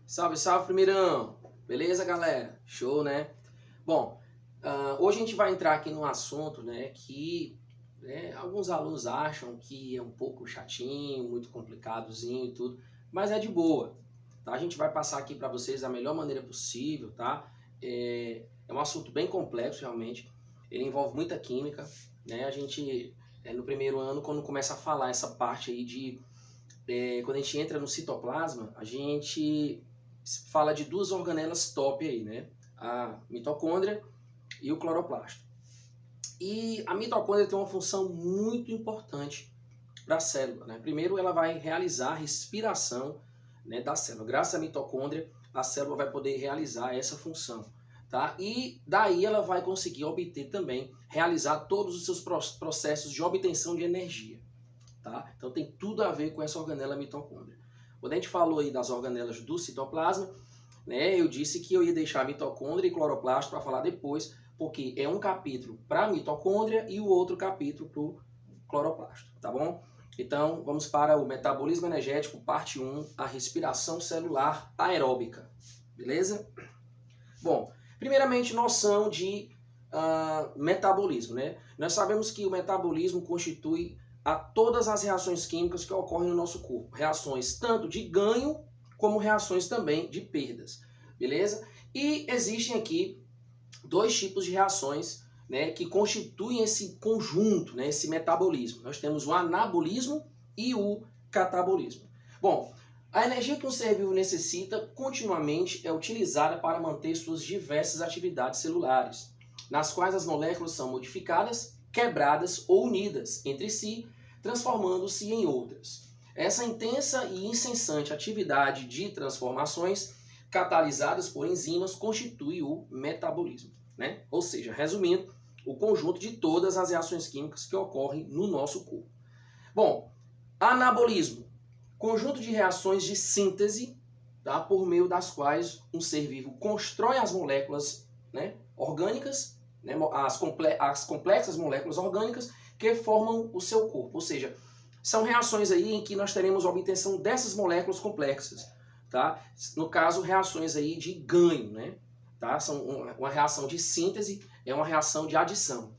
Salve, salve, primeirão! Beleza, galera? Show, né? Bom, hoje a gente vai entrar aqui num assunto, né, que alguns alunos acham que é um pouco chatinho, muito complicadozinho e tudo, mas é de boa, tá? A gente vai passar aqui para vocês da melhor maneira possível, tá? É um assunto bem complexo, realmente. Ele envolve muita química, né? A gente, no primeiro ano, quando começa a falar essa parte aí de... quando a gente entra no citoplasma, a gente fala de duas organelas top aí, né? A mitocôndria e o cloroplasto. E a mitocôndria tem uma função muito importante para a célula, né? Primeiro, ela vai realizar a respiração, né, da célula. Graças à mitocôndria, a célula vai poder realizar essa função, tá? E daí ela vai conseguir obter também, realizar todos os seus processos de obtenção de energia, tá? Então tem tudo a ver com essa organela mitocôndria. Quando a gente falou aí das organelas do citoplasma, né, eu disse que eu ia deixar a mitocôndria e cloroplasto para falar depois, porque é um capítulo para a mitocôndria e o outro capítulo para o cloroplasto, tá bom? Então, vamos para o metabolismo energético, parte 1, a respiração celular aeróbica, beleza? Bom, primeiramente, noção de metabolismo, né? Nós sabemos que o metabolismo constitui a todas as reações químicas que ocorrem no nosso corpo. Reações tanto de ganho, como reações também de perdas, beleza? E existem aqui dois tipos de reações, né, que constituem esse conjunto, né, esse metabolismo. Nós temos o anabolismo e o catabolismo. Bom, a energia que um ser vivo necessita continuamente é utilizada para manter suas diversas atividades celulares, nas quais as moléculas são modificadas, quebradas ou unidas entre si, transformando-se em outras. Essa intensa e incessante atividade de transformações catalisadas por enzimas constitui o metabolismo, né? Ou seja, resumindo, o conjunto de todas as reações químicas que ocorrem no nosso corpo. Bom, anabolismo, conjunto de reações de síntese, tá? Por meio das quais um ser vivo constrói as moléculas, né, orgânicas, né, as complexas moléculas orgânicas que formam o seu corpo. Ou seja, são reações aí em que nós teremos a obtenção dessas moléculas complexas, tá? No caso, reações aí de ganho, né? Tá? São uma reação de síntese, é uma reação de adição,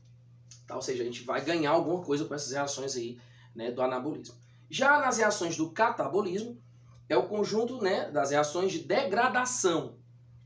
tá? Ou seja, a gente vai ganhar alguma coisa com essas reações aí, né, do anabolismo. Já nas reações do catabolismo, é o conjunto, né, das reações de degradação,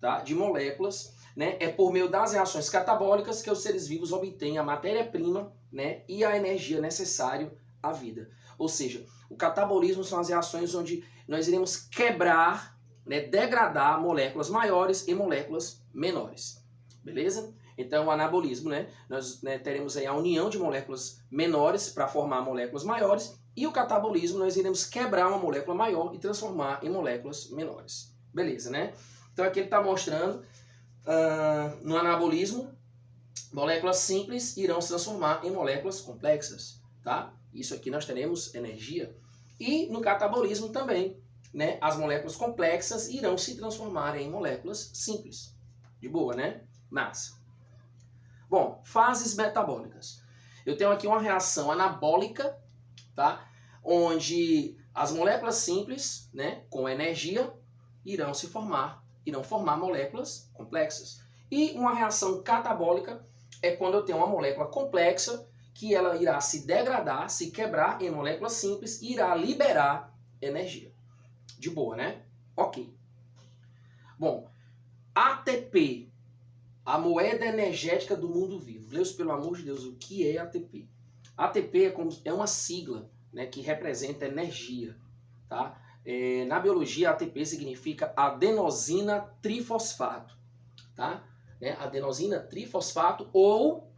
tá, de moléculas, né? É por meio das reações catabólicas que os seres vivos obtêm a matéria-prima, né, e a energia necessária à vida. Ou seja, o catabolismo são as reações onde nós iremos quebrar, né, degradar moléculas maiores em moléculas menores. Beleza? Então, o anabolismo, né, nós, né, teremos aí a união de moléculas menores para formar moléculas maiores, e o catabolismo nós iremos quebrar uma molécula maior e transformar em moléculas menores. Beleza, né? Então, aqui ele está mostrando, no anabolismo, moléculas simples irão se transformar em moléculas complexas, tá? Isso aqui nós teremos energia. E no catabolismo também, né, as moléculas complexas irão se transformar em moléculas simples. De boa, né? Massa. Bom, fases metabólicas. Eu tenho aqui uma reação anabólica, tá? Onde as moléculas simples, né, com energia, irão formar moléculas complexas. E uma reação catabólica é quando eu tenho uma molécula complexa que ela irá se degradar, se quebrar em moléculas simples e irá liberar energia. De boa, né? Ok. Bom, ATP, a moeda energética do mundo vivo. Deus, pelo amor de Deus, o que é ATP? ATP é uma sigla, né, que representa energia, tá? Na biologia, ATP significa adenosina trifosfato, tá? Adenosina trifosfato ou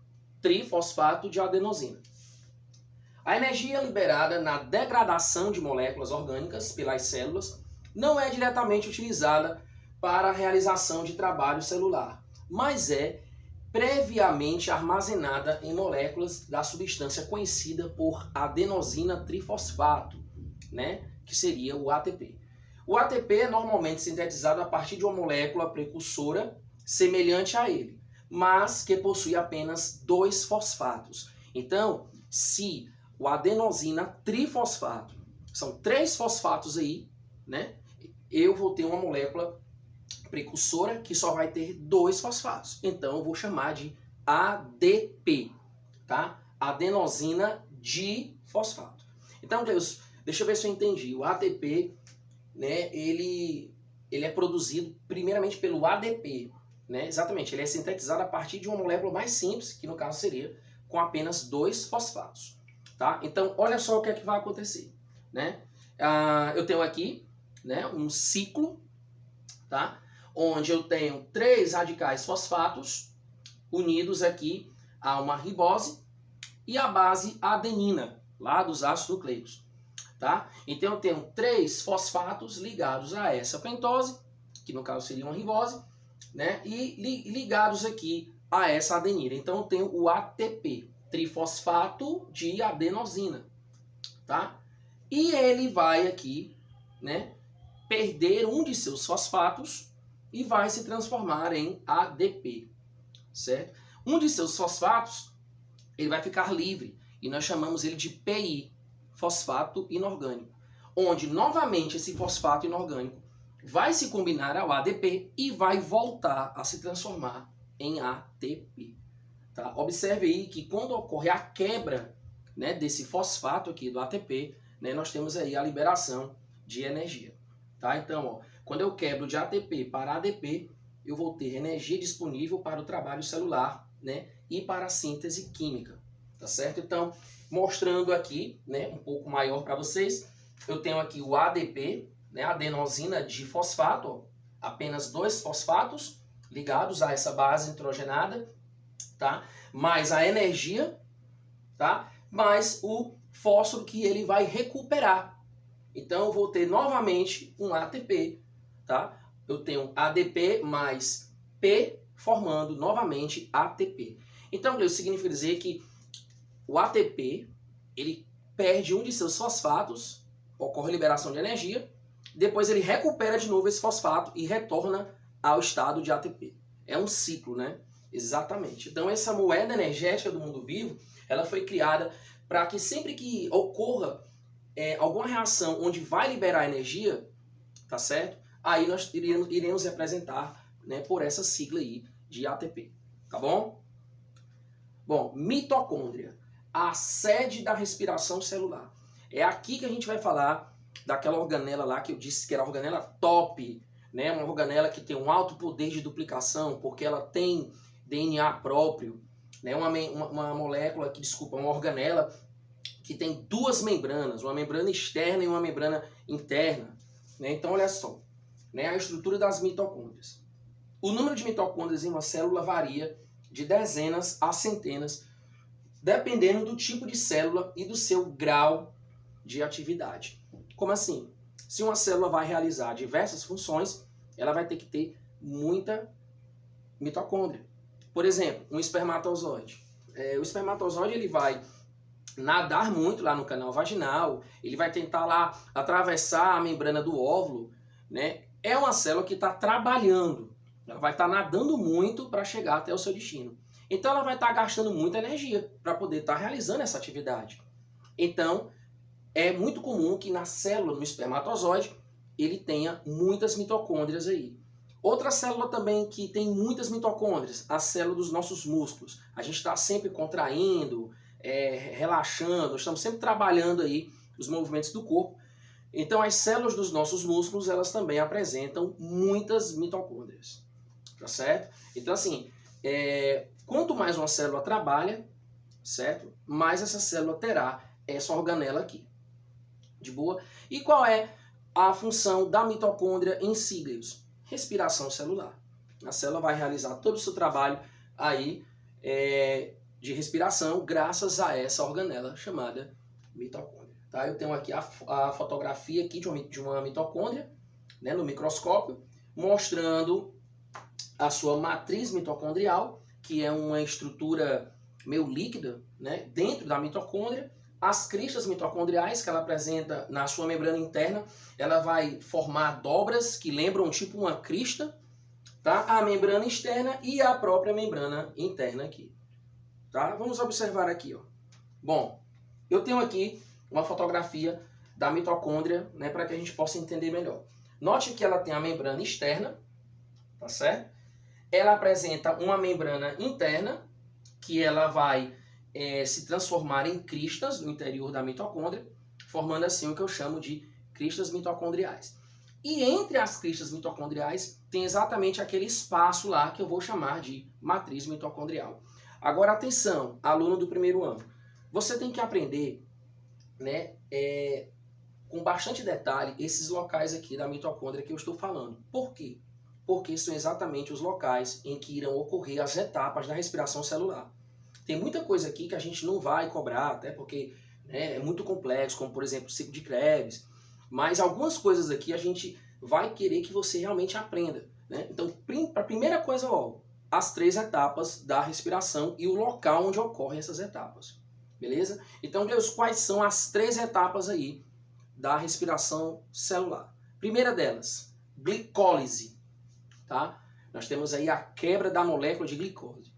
trifosfato de adenosina. A energia liberada na degradação de moléculas orgânicas pelas células não é diretamente utilizada para a realização de trabalho celular, mas é previamente armazenada em moléculas da substância conhecida por adenosina trifosfato, né, que seria o ATP. O ATP é normalmente sintetizado a partir de uma molécula precursora semelhante a ele, mas que possui apenas 2 fosfatos. Então, se o adenosina trifosfato, são 3 fosfatos aí, né? eu vou ter uma molécula precursora que só vai ter 2 fosfatos. Então eu vou chamar de ADP, tá? Adenosina difosfato. Então, Deus, deixa eu ver se eu entendi. O ATP, né, ele é produzido primeiramente pelo ADP, né? Exatamente, ele é sintetizado a partir de uma molécula mais simples, que no caso seria com apenas 2 fosfatos, tá? Então, olha só o que é que vai acontecer, né? Eu tenho aqui, né, um ciclo, tá? Onde eu tenho 3 radicais fosfatos unidos aqui a uma ribose e a base adenina, lá dos ácidos nucleicos, tá? Então eu tenho 3 fosfatos ligados a essa pentose, que no caso seria uma ribose, né? E ligados aqui a essa adenina. Então eu tenho o ATP, trifosfato de adenosina, tá? E ele vai aqui, né, perder um de seus fosfatos e vai se transformar em ADP, certo? Um de seus fosfatos, ele vai ficar livre e nós chamamos ele de PI, fosfato inorgânico, onde novamente esse fosfato inorgânico vai se combinar ao ADP e vai voltar a se transformar em ATP. Tá? Observe aí que quando ocorre a quebra, né, desse fosfato aqui do ATP, né, nós temos aí a liberação de energia. Tá? Então, ó, quando eu quebro de ATP para ADP, eu vou ter energia disponível para o trabalho celular, né, e para a síntese química. Tá certo? Então, mostrando aqui, né, um pouco maior para vocês, eu tenho aqui o ADP, né, adenosina difosfato, ó, apenas 2 fosfatos ligados a essa base nitrogenada, tá? Mais a energia, tá? Mais o fósforo que ele vai recuperar. Então eu vou ter novamente um ATP, tá? Eu tenho ADP mais P formando novamente ATP. Então, isso significa dizer que o ATP, ele perde um de seus fosfatos, ocorre liberação de energia, depois ele recupera de novo esse fosfato e retorna ao estado de ATP. É um ciclo, né? Exatamente. Então essa moeda energética do mundo vivo, ela foi criada para que sempre que ocorra alguma reação onde vai liberar energia, tá certo? Aí nós iremos representar, né, por essa sigla aí de ATP, tá bom? Bom, mitocôndria, a sede da respiração celular. É aqui que a gente vai falar daquela organela lá que eu disse que era a organela top, né? Uma organela que tem um alto poder de duplicação, porque ela tem DNA próprio, né? Uma molécula que, desculpa, uma organela que tem 2 membranas, uma membrana externa e uma membrana interna, né? Então, olha só, né? A estrutura das mitocôndrias. O número de mitocôndrias em uma célula varia de dezenas a centenas, dependendo do tipo de célula e do seu grau de atividade. Como assim? Se uma célula vai realizar diversas funções, ela vai ter que ter muita mitocôndria. Por exemplo, um espermatozoide. O espermatozoide ele vai nadar muito lá no canal vaginal, ele vai tentar lá atravessar a membrana do óvulo, né? É uma célula que está trabalhando, ela vai estar nadando muito para chegar até o seu destino. Então ela vai estar gastando muita energia para poder estar realizando essa atividade. Então é muito comum que na célula, no espermatozoide, ele tenha muitas mitocôndrias aí. Outra célula também que tem muitas mitocôndrias, a célula dos nossos músculos. A gente está sempre contraindo, relaxando, estamos sempre trabalhando aí os movimentos do corpo. Então as células dos nossos músculos, elas também apresentam muitas mitocôndrias, tá certo? Então assim, quanto mais uma célula trabalha, certo? Mais essa célula terá essa organela aqui. De boa? E qual é a função da mitocôndria em si, Deus? Respiração celular. A célula vai realizar todo o seu trabalho aí de respiração graças a essa organela chamada mitocôndria. Tá? Eu tenho aqui a fotografia aqui de uma mitocôndria, né, no microscópio, mostrando a sua matriz mitocondrial, que é uma estrutura meio líquida, né, dentro da mitocôndria. As cristas mitocondriais que ela apresenta na sua membrana interna, ela vai formar dobras que lembram tipo uma crista, tá? A membrana externa e a própria membrana interna aqui. Tá? Vamos observar aqui, ó. Bom, eu tenho aqui uma fotografia da mitocôndria, né, para que a gente possa entender melhor. Note que ela tem a membrana externa, tá certo? Ela apresenta uma membrana interna, que ela vai se transformar em cristas no interior da mitocôndria, formando assim o que eu chamo de cristas mitocondriais. E entre as cristas mitocondriais tem exatamente aquele espaço lá que eu vou chamar de matriz mitocondrial. Agora atenção, aluno do primeiro ano, você tem que aprender, né, com bastante detalhe esses locais aqui da mitocôndria que eu estou falando. Por quê? Porque são exatamente os locais em que irão ocorrer as etapas da respiração celular. Tem muita coisa aqui que a gente não vai cobrar, até porque, né, é muito complexo, como por exemplo o ciclo de Krebs, mas algumas coisas aqui a gente vai querer que você realmente aprenda, né? Então, a primeira coisa, ó, as 3 etapas da respiração e o local onde ocorrem essas etapas, beleza? Então, Deus, quais são as 3 etapas aí da respiração celular? Primeira delas, glicólise, tá? Nós temos aí a quebra da molécula de glicose.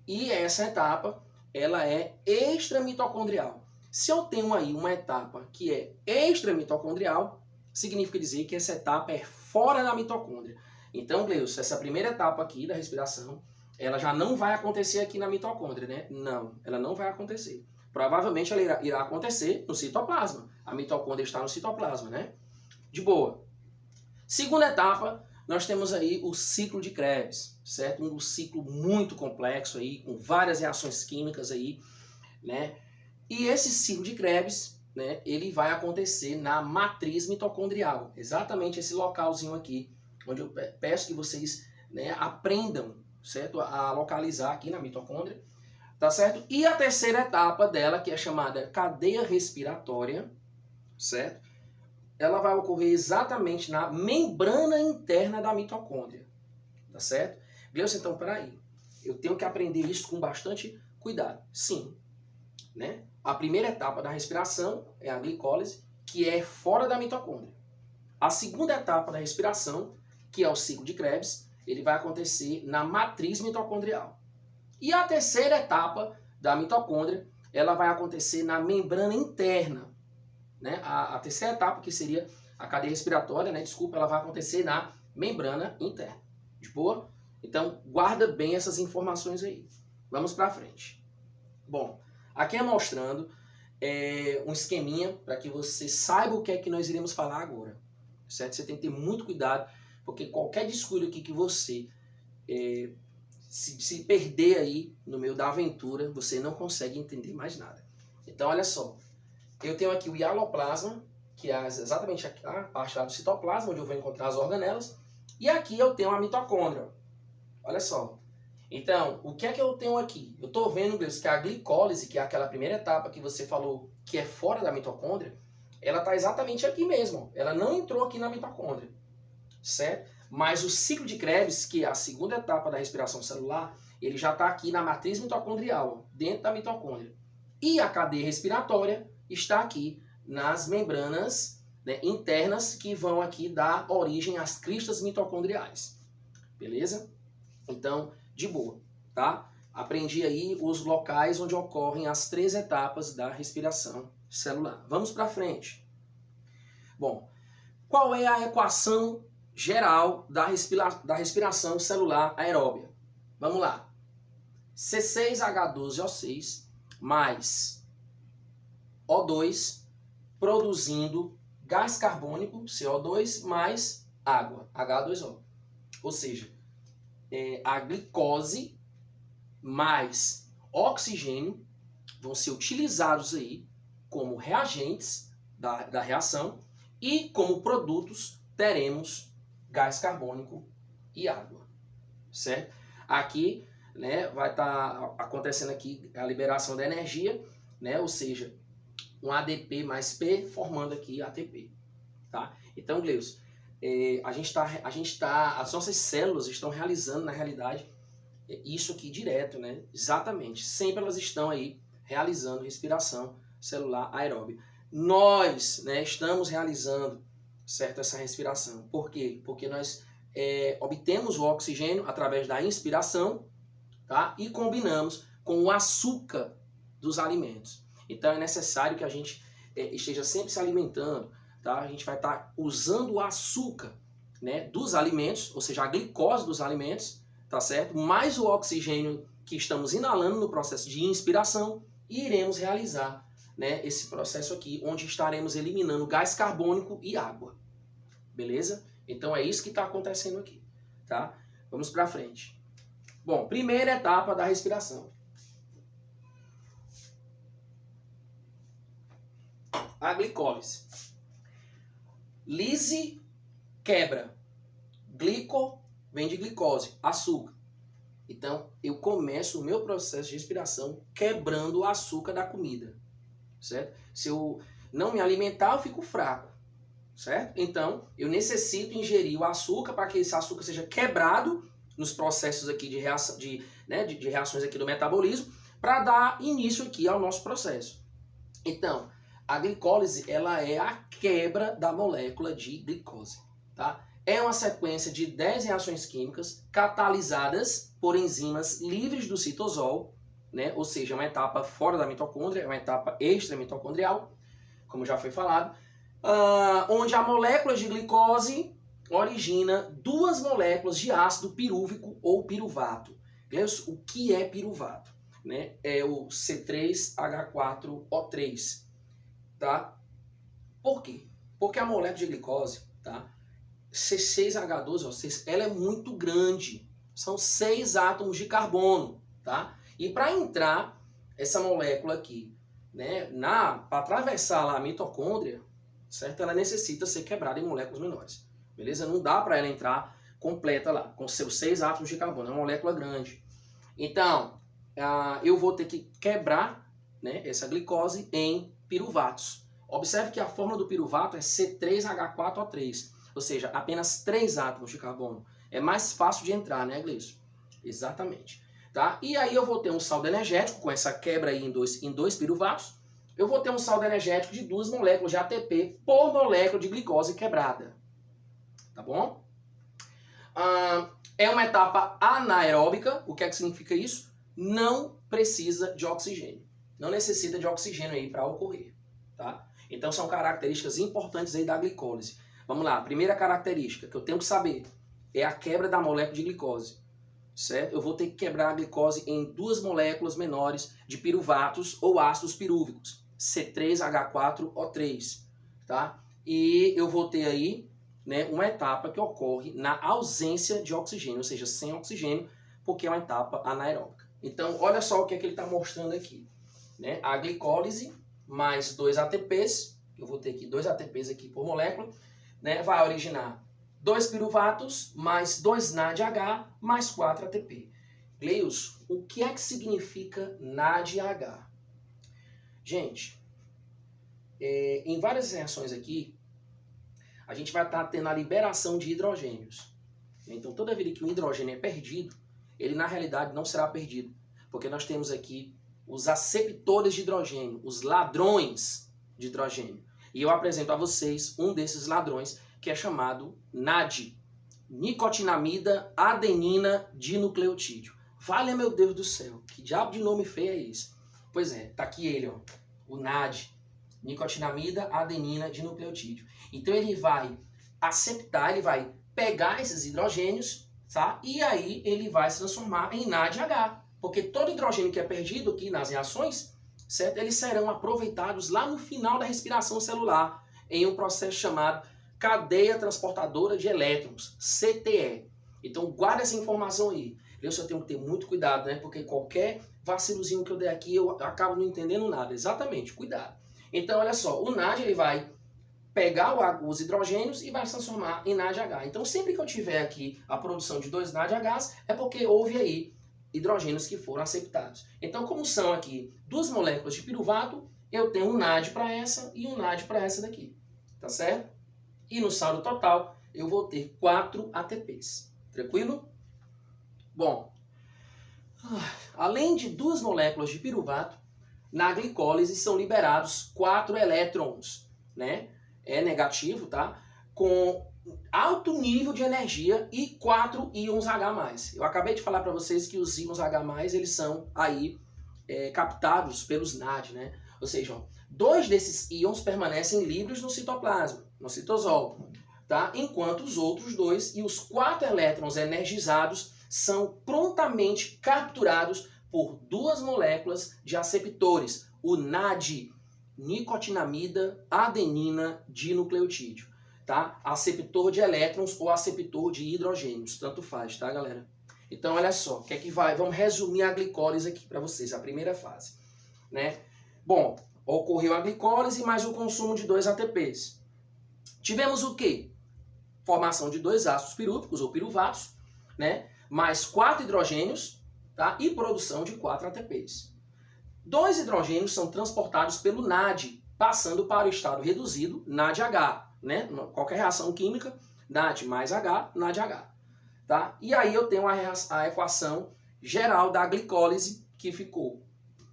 E essa etapa, ela é extramitocondrial. Se eu tenho aí uma etapa que é extramitocondrial, significa dizer que essa etapa é fora da mitocôndria. Então, Gleus, essa primeira etapa aqui da respiração, ela já não vai acontecer aqui na mitocôndria, né? Não, ela não vai acontecer. Provavelmente ela irá acontecer no citoplasma. A mitocôndria está no citoplasma, né? De boa. Segunda etapa, nós temos aí o ciclo de Krebs, certo? Um ciclo muito complexo aí, com várias reações químicas aí, né? E esse ciclo de Krebs, né, ele vai acontecer na matriz mitocondrial, exatamente esse localzinho aqui, onde eu peço que vocês, né, aprendam, certo? A localizar aqui na mitocôndria, tá certo? E a terceira etapa dela, que é chamada cadeia respiratória, certo? Ela vai ocorrer exatamente na membrana interna da mitocôndria, tá certo? Gleison, então, peraí, eu tenho que aprender isso com bastante cuidado. Sim, né? A primeira etapa da respiração é a glicólise, que é fora da mitocôndria. A segunda etapa da respiração, que é o ciclo de Krebs, ele vai acontecer na matriz mitocondrial. E a terceira etapa da mitocôndria, ela vai acontecer na membrana interna, né? A terceira etapa, que seria a cadeia respiratória, né? Desculpa, ela vai acontecer na membrana interna. De boa? Então, guarda bem essas informações aí. Vamos para frente. Bom, aqui é mostrando um esqueminha para que você saiba o que é que nós iremos falar agora. Certo? Você tem que ter muito cuidado, porque qualquer descuido aqui que você se perder aí no meio da aventura, você não consegue entender mais nada. Então, olha só. Eu tenho aqui o hialoplasma, que é exatamente a parte lá do citoplasma, onde eu vou encontrar as organelas. E aqui eu tenho a mitocôndria. Olha só. Então, o que é que eu tenho aqui? Eu estou vendo, Deus, que a glicólise, que é aquela primeira etapa que você falou que é fora da mitocôndria, ela está exatamente aqui mesmo. Ela não entrou aqui na mitocôndria, certo? Mas o ciclo de Krebs, que é a segunda etapa da respiração celular, ele já está aqui na matriz mitocondrial, dentro da mitocôndria. E a cadeia respiratória está aqui nas membranas, né, internas, que vão aqui dar origem às cristas mitocondriais. Beleza? Então, de boa, tá? Aprendi aí os locais onde ocorrem as 3 etapas da respiração celular. Vamos para frente. Bom, qual é a equação geral da respiração celular aeróbia? Vamos lá. C6H12O6 mais O2 produzindo gás carbônico, CO2, mais água, H2O. Ou seja, a glicose mais oxigênio vão ser utilizados aí como reagentes da reação e como produtos teremos gás carbônico e água, certo? Aqui, né, vai estar acontecendo aqui a liberação da energia, né, ou seja, um ADP mais P formando aqui ATP, tá? Então, Gleus, as nossas células estão realizando, na realidade, isso aqui direto, né? Exatamente. Sempre elas estão aí realizando respiração celular aeróbia. Nós, né, estamos realizando, certo, essa respiração. Por quê? Porque nós obtemos o oxigênio através da inspiração, tá? E combinamos com o açúcar dos alimentos. Então é necessário que a gente esteja sempre se alimentando, tá? A gente vai estar usando o açúcar, né, dos alimentos, ou seja, a glicose dos alimentos, tá certo? Mais o oxigênio que estamos inalando no processo de inspiração e iremos realizar, né, esse processo aqui, onde estaremos eliminando gás carbônico e água. Beleza? Então é isso que está acontecendo aqui, tá? Vamos para frente. Bom, primeira etapa da respiração. A glicólise. Lise, quebra. Glico vem de glicose, açúcar. Então, eu começo o meu processo de respiração quebrando o açúcar da comida, certo? Se eu não me alimentar, eu fico fraco, certo? Então, eu necessito ingerir o açúcar para que esse açúcar seja quebrado nos processos aqui de reações aqui do metabolismo, para dar início aqui ao nosso processo. Então, a glicólise, ela é a quebra da molécula de glicose, tá? É uma sequência de 10 reações químicas catalisadas por enzimas livres do citosol, né? Ou seja, uma etapa fora da mitocôndria, uma etapa extramitocondrial, como já foi falado, onde a molécula de glicose origina duas moléculas de ácido pirúvico ou piruvato. O que é piruvato? Né? É o C3H4O3. Tá? Por quê? Porque a molécula de glicose, tá? C6H12O6, ela é muito grande. São 6 átomos de carbono, tá? E para entrar essa molécula aqui, né, para atravessar lá a mitocôndria, certo? Ela necessita ser quebrada em moléculas menores. Beleza? Não dá para ela entrar completa lá, com seus 6 átomos de carbono. É uma molécula grande. Então, eu vou ter que quebrar, né, essa glicose em piruvatos. Observe que a fórmula do piruvato é C3H4O3, ou seja, apenas 3 átomos de carbono. É mais fácil de entrar, né, Gleison? Exatamente. Tá? E aí eu vou ter um saldo energético, com essa quebra aí em dois piruvatos, eu vou ter um saldo energético de 2 moléculas de ATP por molécula de glicose quebrada. Tá bom? É uma etapa anaeróbica. O que é que significa isso? Não precisa de oxigênio. Não necessita de oxigênio aí para ocorrer. Tá? Então são características importantes aí da glicólise. Vamos lá, a primeira característica que eu tenho que saber é a quebra da molécula de glicose. Certo? Eu vou ter que quebrar a glicose em 2 moléculas menores de piruvatos ou ácidos pirúvicos, C3H4O3. Tá? E eu vou ter aí, né, uma etapa que ocorre na ausência de oxigênio, ou seja, sem oxigênio, porque é uma etapa anaeróbica. Então, olha só o que é que ele está mostrando aqui. Né? A glicólise mais 2 ATPs, eu vou ter aqui 2 ATPs aqui por molécula, né, vai originar 2 piruvatos mais 2 NADH mais 4 ATP. Gleison, o que é que significa NADH? Gente, em várias reações aqui, a gente vai estar tendo a liberação de hidrogênios. Então, toda vez que o hidrogênio é perdido, ele na realidade não será perdido, porque nós temos aqui os aceptores de hidrogênio, os ladrões de hidrogênio. E eu apresento a vocês um desses ladrões, que é chamado NAD, nicotinamida adenina dinucleotídeo. Vale, meu Deus do céu, que diabo de nome feio é esse? Pois é, tá aqui ele, ó, o NAD, nicotinamida adenina dinucleotídeo. Então ele vai aceptar, ele vai pegar esses hidrogênios, tá? E aí ele vai se transformar em NADH, porque todo hidrogênio que é perdido aqui nas reações, certo? Eles serão aproveitados lá no final da respiração celular, em um processo chamado cadeia transportadora de elétrons, CTE. Então guarda essa informação aí. Eu só tenho que ter muito cuidado, né? Porque qualquer vacilozinho que eu der aqui, eu acabo não entendendo nada. Exatamente, cuidado. Então, olha só, o NAD ele vai pegar os hidrogênios e vai se transformar em NADH. Então, sempre que eu tiver aqui a produção de 2 NADHs, é porque houve aí hidrogênios que foram aceptados. Então, como são aqui 2 moléculas de piruvato, eu tenho um NAD para essa e um NAD para essa daqui. Tá certo? E no saldo total, eu vou ter 4 ATPs. Tranquilo? Bom, além de 2 moléculas de piruvato, na glicólise são liberados 4 elétrons, né? É negativo, tá? Com alto nível de energia e 4 íons H+. Eu acabei de falar para vocês que os íons H+, eles são aí captados pelos NAD, né? Ou seja, 2 desses íons permanecem livres no citoplasma, no citosol, tá? Enquanto os outros 2 e os 4 elétrons energizados são prontamente capturados por 2 moléculas de aceptores, o NAD, nicotinamida adenina dinucleotídeo, tá? Aceptor de elétrons ou aceptor de hidrogênios, tanto faz, tá, galera? Então, olha só, o que é que vai? Vamos resumir a glicólise aqui para vocês, a primeira fase, né? Bom, ocorreu a glicólise mais o consumo de 2 ATPs. Tivemos o quê? Formação de 2 ácidos pirúvicos ou piruvatos, né? Mais 4 hidrogênios, tá? E produção de 4 ATPs. 2 hidrogênios são transportados pelo NAD, passando para o estado reduzido, NADH, né? Qualquer reação química, NAD mais H, NADH. Tá? E aí eu tenho a equação geral da glicólise, que ficou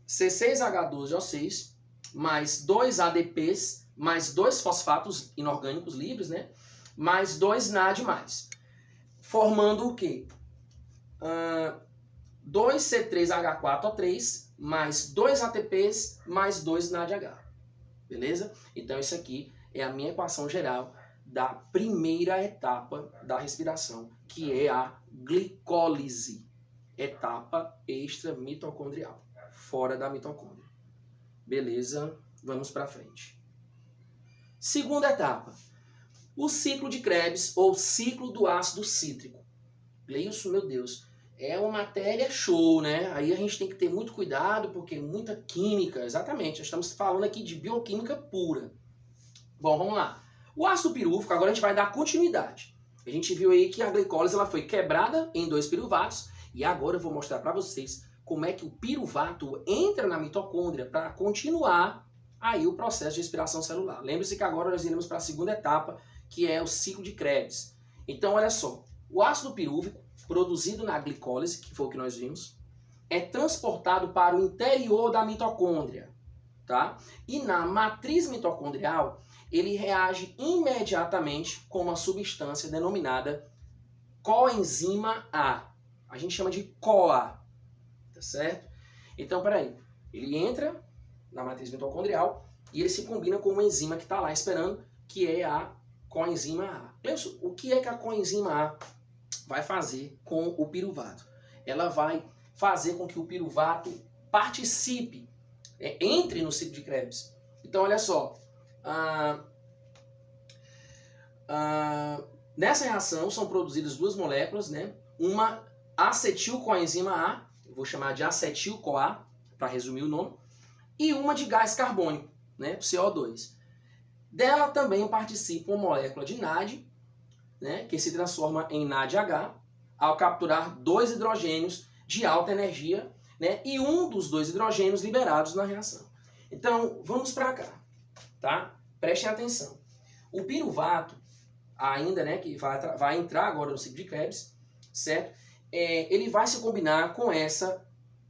C6H12O6 mais 2 ADPs mais 2 fosfatos inorgânicos livres, né? Mais 2 NAD+, formando o quê? 2C3H4O3 mais 2 ATPs mais 2 NADH. Beleza? Então isso aqui é a minha equação geral da primeira etapa da respiração, que é a glicólise, etapa extramitocondrial, fora da mitocôndria. Beleza? Vamos para frente. Segunda etapa, o ciclo de Krebs ou ciclo do ácido cítrico. Isso, meu Deus, é uma matéria show, né? Aí a gente tem que ter muito cuidado, porque muita química, exatamente, estamos falando aqui de bioquímica pura. Bom, vamos lá. O ácido pirúvico, agora a gente vai dar continuidade. A gente viu aí que a glicólise ela foi quebrada em 2 piruvatos e agora eu vou mostrar para vocês como é que o piruvato entra na mitocôndria para continuar aí o processo de respiração celular. Lembre-se que agora nós iremos para a segunda etapa, que é o ciclo de Krebs. Então, olha só, o ácido pirúvico, produzido na glicólise, que foi o que nós vimos, é transportado para o interior da mitocôndria, tá? E na matriz mitocondrial, ele reage imediatamente com uma substância denominada coenzima A. A gente chama de CoA, tá certo? Então, peraí, ele entra na matriz mitocondrial e ele se combina com uma enzima que está lá esperando, que é a coenzima A. Pensa, o que é que a coenzima A vai fazer com o piruvato? Ela vai fazer com que o piruvato participe, entre no ciclo de Krebs. Então, olha só, nessa reação são produzidas 2 moléculas, né? Uma acetilcoenzima A, eu vou chamar de acetil-CoA, para resumir o nome, e uma de gás carbônico, né? CO2. Dela também participa uma molécula de NAD, né? Que se transforma em NADH, ao capturar 2 hidrogênios de alta energia, né? E um dos 2 hidrogênios liberados na reação. Então, vamos para cá, tá? Prestem atenção. O piruvato, ainda, né, que vai entrar agora no ciclo de Krebs, certo? Ele vai se combinar com essa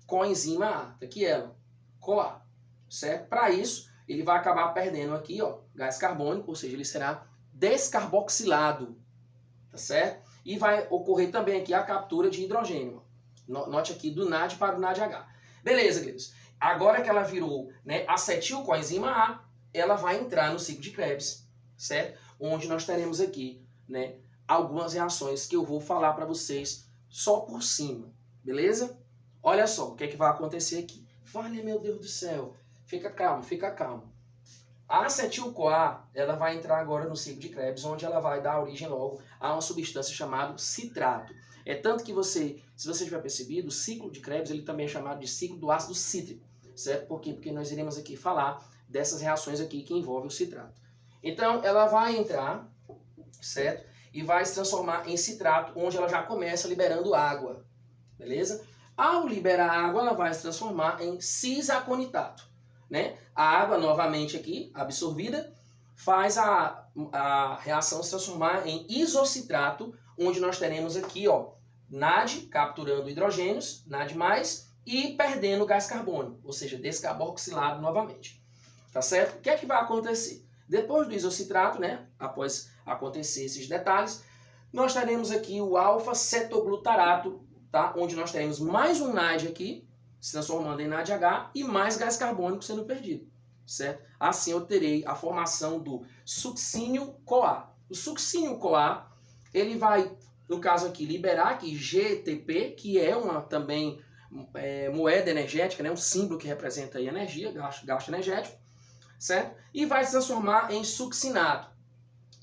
coenzima A, aqui ela, CoA, certo? Para isso, ele vai acabar perdendo aqui, ó, gás carbônico, ou seja, ele será descarboxilado, tá certo? E vai ocorrer também aqui a captura de hidrogênio. Note aqui do NAD para o NADH. Beleza, queridos. Agora que ela virou, né, acetilcoenzima A, ela vai entrar no ciclo de Krebs, certo? Onde nós teremos aqui, né, algumas reações que eu vou falar para vocês só por cima, beleza? Olha só o que é que vai acontecer aqui. Vale, meu Deus do céu. Fica calmo, fica calmo. A acetil-CoA, ela vai entrar agora no ciclo de Krebs, onde ela vai dar origem logo a uma substância chamada citrato. É tanto que se você tiver percebido, o ciclo de Krebs ele também é chamado de ciclo do ácido cítrico, certo? Por quê? Porque nós iremos aqui falar dessas reações aqui que envolvem o citrato. Então, ela vai entrar, certo? E vai se transformar em citrato, onde ela já começa liberando água, beleza? Ao liberar água, ela vai se transformar em cisaconitato, né? A água, novamente aqui, absorvida, faz a reação se transformar em isocitrato, onde nós teremos aqui, ó, NAD capturando hidrogênios, NAD+, e perdendo gás carbônico, ou seja, descarboxilado novamente. Tá certo? O que é que vai acontecer? Depois do isocitrato, né, após acontecer esses detalhes, nós teremos aqui o alfa-cetoglutarato, tá? Onde nós teremos mais um NAD aqui, se transformando em NADH, e mais gás carbônico sendo perdido, certo? Assim eu terei a formação do succínio-CoA. O succínio-CoA, ele vai, no caso aqui, liberar aqui GTP, que é uma também moeda energética, né? Um símbolo que representa aí energia, gasto energético, certo? E vai se transformar em succinato.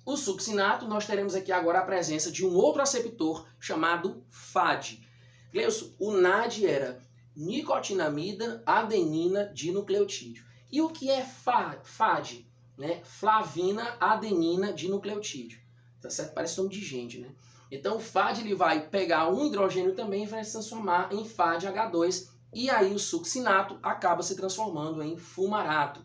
O succinato, nós teremos aqui agora a presença de um outro aceptor chamado FAD. Gleison, o NAD era nicotinamida adenina dinucleotídeo. E o que é FAD? Né? Flavina adenina dinucleotídeo. Tá certo? Parece nome de gente, né? Então o FAD ele vai pegar um hidrogênio também e vai se transformar em FADH2. E aí o succinato acaba se transformando em fumarato,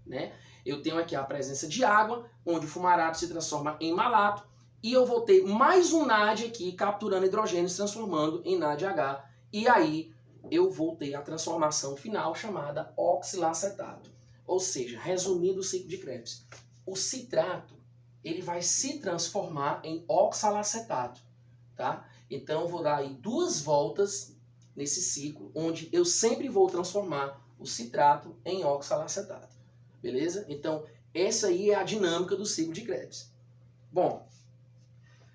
né? Eu tenho aqui a presença de água, onde o fumarato se transforma em malato, e eu vou ter mais um NAD aqui capturando hidrogênio, se transformando em NADH, e aí eu vou ter a transformação final chamada oxilacetato. Ou seja, resumindo o ciclo de Krebs, o citrato ele vai se transformar em oxalacetato, tá? Então eu vou dar aí 2 voltas nesse ciclo, onde eu sempre vou transformar o citrato em oxalacetato. Beleza? Então, essa aí é a dinâmica do ciclo de Krebs. Bom,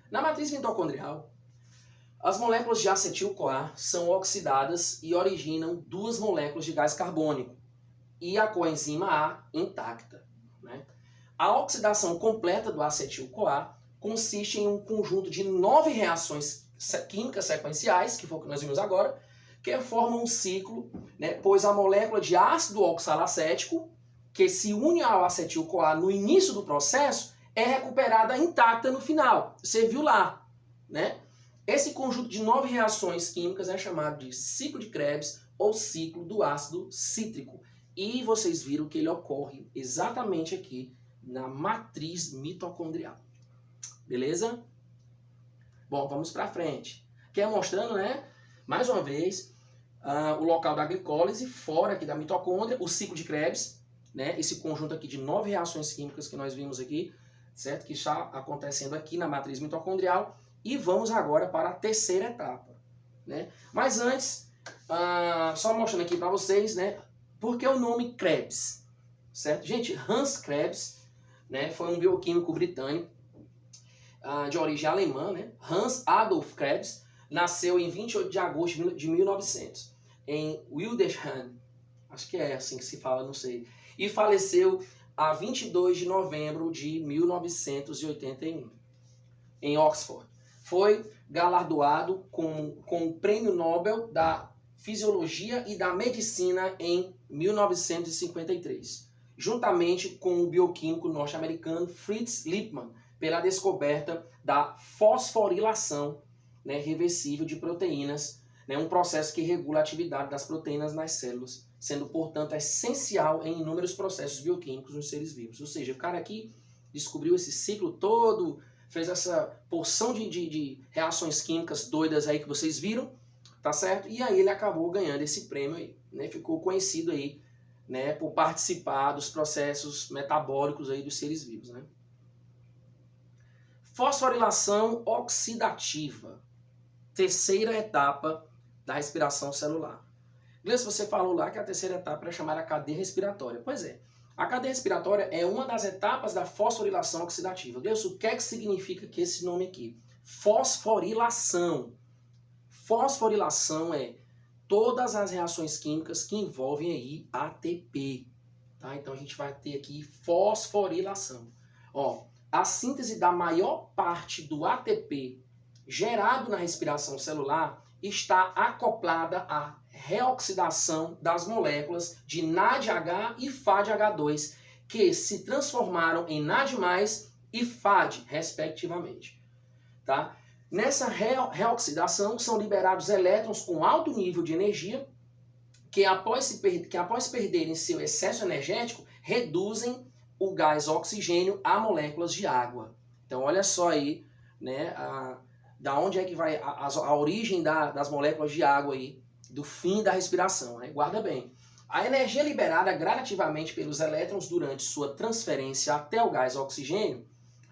na matriz mitocondrial, as moléculas de acetil-CoA são oxidadas e originam 2 moléculas de gás carbônico e a coenzima A intacta, né? A oxidação completa do acetil-CoA consiste em um conjunto de 9 reações químicas sequenciais, que foi o que nós vimos agora, que formam um ciclo, né? Pois a molécula de ácido oxalacético, que se une ao acetil-CoA no início do processo, é recuperada intacta no final. Você viu lá, né? Esse conjunto de 9 reações químicas é chamado de ciclo de Krebs ou ciclo do ácido cítrico. E vocês viram que ele ocorre exatamente aqui na matriz mitocondrial. Beleza? Bom, vamos para frente. Aqui é mostrando, né, mais uma vez, o local da glicólise, fora aqui da mitocôndria, o ciclo de Krebs, né, esse conjunto aqui de 9 reações químicas que nós vimos aqui, certo? Que está acontecendo aqui na matriz mitocondrial. E vamos agora para a terceira etapa, né? Mas antes, só mostrando aqui para vocês, né, por que o nome Krebs, certo? Gente, Hans Krebs, né, foi um bioquímico britânico de origem alemã, né? Hans Adolf Krebs nasceu em 28 de agosto de 1900, em Wildeshausen, acho que é assim que se fala, não sei, e faleceu a 22 de novembro de 1981, em Oxford. Foi galardoado com o Prêmio Nobel da Fisiologia e da Medicina em 1953, juntamente com o bioquímico norte-americano Fritz Lipmann, pela descoberta da fosforilação, né, reversível de proteínas, né, um processo que regula a atividade das proteínas nas células, sendo, portanto, essencial em inúmeros processos bioquímicos nos seres vivos. Ou seja, o cara aqui descobriu esse ciclo todo, fez essa porção de reações químicas doidas aí que vocês viram, tá certo? E aí ele acabou ganhando esse prêmio aí, né? Ficou conhecido aí, né, por participar dos processos metabólicos aí dos seres vivos, né? Fosforilação oxidativa, terceira etapa da respiração celular. Gleison, você falou lá que a terceira etapa é chamada cadeia respiratória. Pois é, a cadeia respiratória é uma das etapas da fosforilação oxidativa. Gleison, o que é que significa que esse nome aqui? Fosforilação. Fosforilação é todas as reações químicas que envolvem aí ATP. Tá? Então a gente vai ter aqui fosforilação. Ó, a síntese da maior parte do ATP gerado na respiração celular está acoplada à reoxidação das moléculas de NADH e FADH2, que se transformaram em NAD+, e FAD, respectivamente. Tá? Nessa reoxidação são liberados elétrons com alto nível de energia, que após perderem seu excesso energético, reduzem o gás oxigênio a moléculas de água. Então olha só aí, né, da onde é que vai a origem das moléculas de água aí, do fim da respiração, né? Guarda bem. A energia liberada gradativamente pelos elétrons durante sua transferência até o gás oxigênio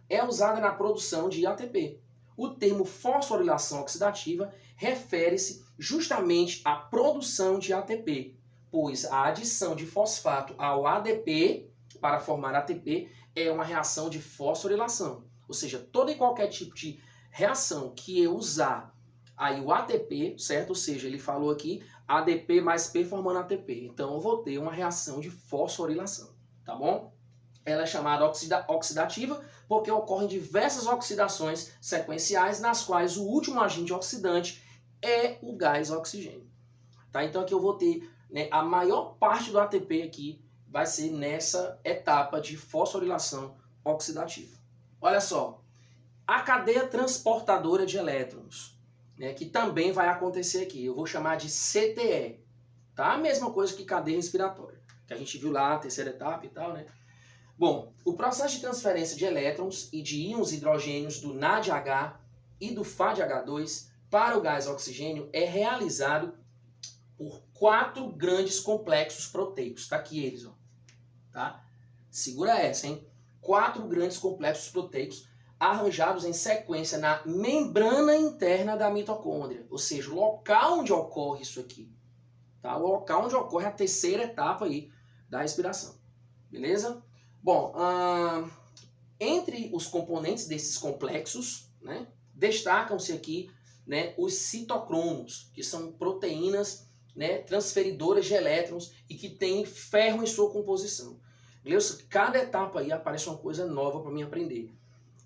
é usada na produção de ATP. O termo fosforilação oxidativa refere-se justamente à produção de ATP, pois a adição de fosfato ao ADP para formar ATP é uma reação de fosforilação. Ou seja, todo e qualquer tipo de reação que eu usar aí o ATP, certo? Ou seja, ele falou aqui ADP mais P formando ATP. Então eu vou ter uma reação de fosforilação, tá bom? Ela é chamada oxidativa porque ocorrem diversas oxidações sequenciais nas quais o último agente oxidante é o gás oxigênio. Tá? Então aqui eu vou ter, né, a maior parte do ATP aqui vai ser nessa etapa de fosforilação oxidativa. Olha só, a cadeia transportadora de elétrons, né, que também vai acontecer aqui, eu vou chamar de CTE, tá? A mesma coisa que cadeia respiratória, que a gente viu lá, a terceira etapa e tal, né? Bom, o processo de transferência de elétrons e de íons hidrogênios do NADH e do FADH2 para o gás oxigênio é realizado por 4 grandes complexos proteicos. Tá aqui eles, ó. Tá? Segura essa, hein? 4 grandes complexos proteicos arranjados em sequência na membrana interna da mitocôndria, ou seja, o local onde ocorre isso aqui. Tá? O local onde ocorre a terceira etapa aí da respiração. Beleza? Bom, entre os componentes desses complexos, né, destacam-se aqui, né, os citocromos, que são proteínas, né, transferidoras de elétrons e que têm ferro em sua composição. Beleza? Cada etapa aí aparece uma coisa nova para mim aprender.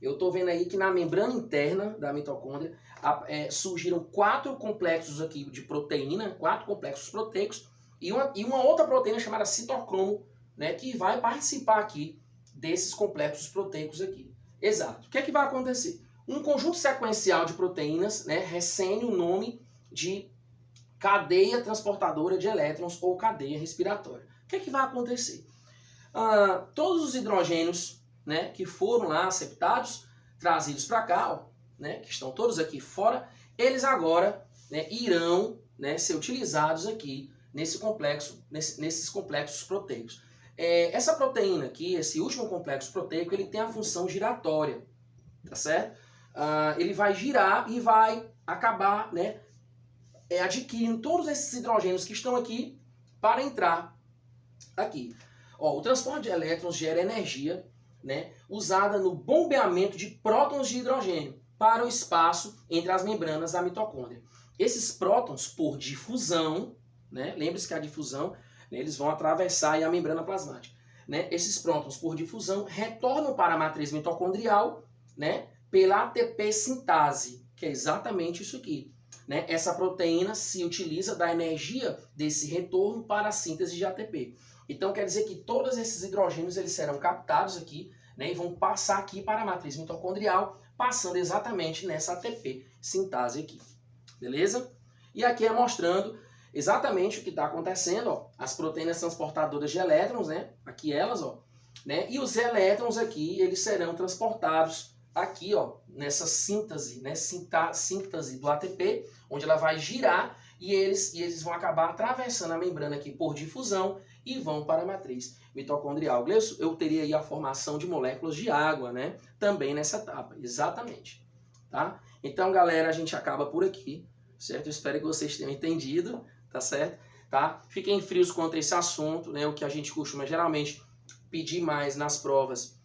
Eu estou vendo aí que na membrana interna da mitocôndria surgiram 4 complexos aqui de proteína, 4 complexos proteicos e uma outra proteína chamada citocromo, né, que vai participar aqui desses complexos proteicos aqui. Exato. O que é que vai acontecer? Um conjunto sequencial de proteínas, né, recebe o nome de cadeia transportadora de elétrons ou cadeia respiratória. O que é que vai acontecer? Todos os hidrogênios, né, que foram lá aceptados, trazidos para cá, ó, né, que estão todos aqui fora, eles agora, né, irão, né, ser utilizados aqui nesses complexos proteicos. Essa proteína aqui, esse último complexo proteico, ele tem a função giratória, tá certo? Ele vai girar e vai acabar, né, adquirindo todos esses hidrogênios que estão aqui para entrar aqui. Ó, o transporte de elétrons gera energia, né, usada no bombeamento de prótons de hidrogênio para o espaço entre as membranas da mitocôndria. Esses prótons, por difusão, né, lembre-se que a difusão, né, eles vão atravessar aí a membrana plasmática. Né? Esses prótons, por difusão, retornam para a matriz mitocondrial, né, pela ATP sintase, que é exatamente isso aqui. Né? Essa proteína se utiliza da energia desse retorno para a síntese de ATP. Então quer dizer que todos esses hidrogênios eles serão captados aqui, né, e vão passar aqui para a matriz mitocondrial, passando exatamente nessa ATP sintase aqui. Beleza? E aqui é mostrando exatamente o que está acontecendo, ó, as proteínas transportadoras de elétrons, né, aqui elas, ó, né, e os elétrons aqui, eles serão transportados aqui, ó, nessa síntese, né, síntese do ATP, onde ela vai girar e eles vão acabar atravessando a membrana aqui por difusão e vão para a matriz mitocondrial. Eu teria aí a formação de moléculas de água, né, também nessa etapa, exatamente, tá? Então, galera, a gente acaba por aqui, certo? Eu espero que vocês tenham entendido, tá certo? Tá? Fiquem frios quanto a esse assunto, né? O que a gente costuma geralmente pedir mais nas provas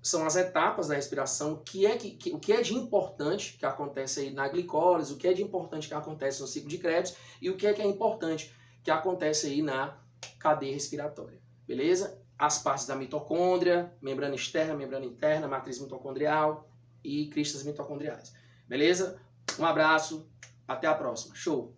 são as etapas da respiração, o que é de importante que acontece aí na glicólise, o que é de importante que acontece no ciclo de Krebs e o que é importante que acontece aí na cadeia respiratória, beleza? As partes da mitocôndria, membrana externa, membrana interna, matriz mitocondrial e cristas mitocondriais, beleza? Um abraço, até a próxima, show!